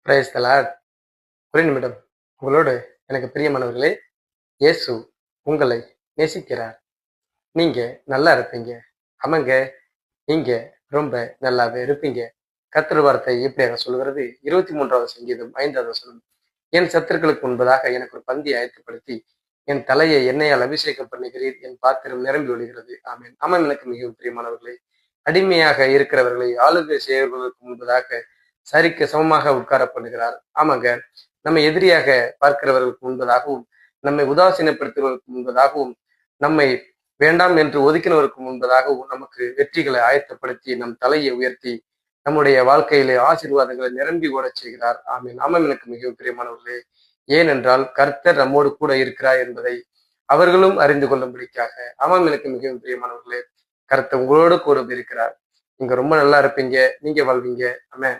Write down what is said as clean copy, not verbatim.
Praise the Lord. ஒரு நிமிடம் உங்களோடு எனக்கு பிரியமானவர்களே, இயேசு உங்களை நேசிக்கிறார். நீங்க நல்லா இருப்பீங்க. ஆமாங்க, நீங்க ரொம்ப நல்லாவே இருப்பீங்க. கர்த்தர் வார்த்தை எப்படியாக சொல்கிறது? 23வது சங்கீதம் 5வது வசனம். என் சத்துருக்களுக்கு முன்பதாக எனக்கு ஒரு பந்தி ஆயத்தப்படுத்தி என் தலையை எண்ணெயால் அபிஷேகம் பண்ணுகிறீர், என் பாத்திரம் நிரம்பி ஒழுகிறது. ஆமென். ஆமாம், எனக்கு மிகவும் பிரியமானவர்களே, அடிமையாக இருக்கிறவர்களை ஆளுகை செய்வதற்கு முன்பதாக சரிக்கு சமமாக உட்கார பண்ணுகிறார். ஆமாங்க, நம்ம எதிரியாக பார்க்கிறவர்களுக்கு முன்பதாகவும், நம்மை உதாசீனப்படுத்துவதற்கு முன்பதாகவும், நம்மை வேண்டாம் என்று ஒதுக்கினவருக்கு முன்பதாகவும் நமக்கு வெற்றிகளை ஆயத்தப்படுத்தி நம் தலையை உயர்த்தி நம்முடைய வாழ்க்கையிலே ஆசீர்வாதங்களை நிரம்பி ஓடச் செய்கிறார். ஆமீன். ஆமாம், எனக்கு மிகவும் பிரியமானவர்களே, ஏனென்றால் கர்த்தர் நம்மோடு கூட இருக்கிறார் என்பதை அவர்களும் அறிந்து கொள்ளும்படிக்காக. ஆமாம், எனக்கு மிகவும் பிரியமானவர்களே, கர்த்தர் உங்களோடு கூட இருக்கிறார். நீங்க ரொம்ப நல்லா இருப்பீங்க, நீங்க வாழ்வீங்க. ஆமென்.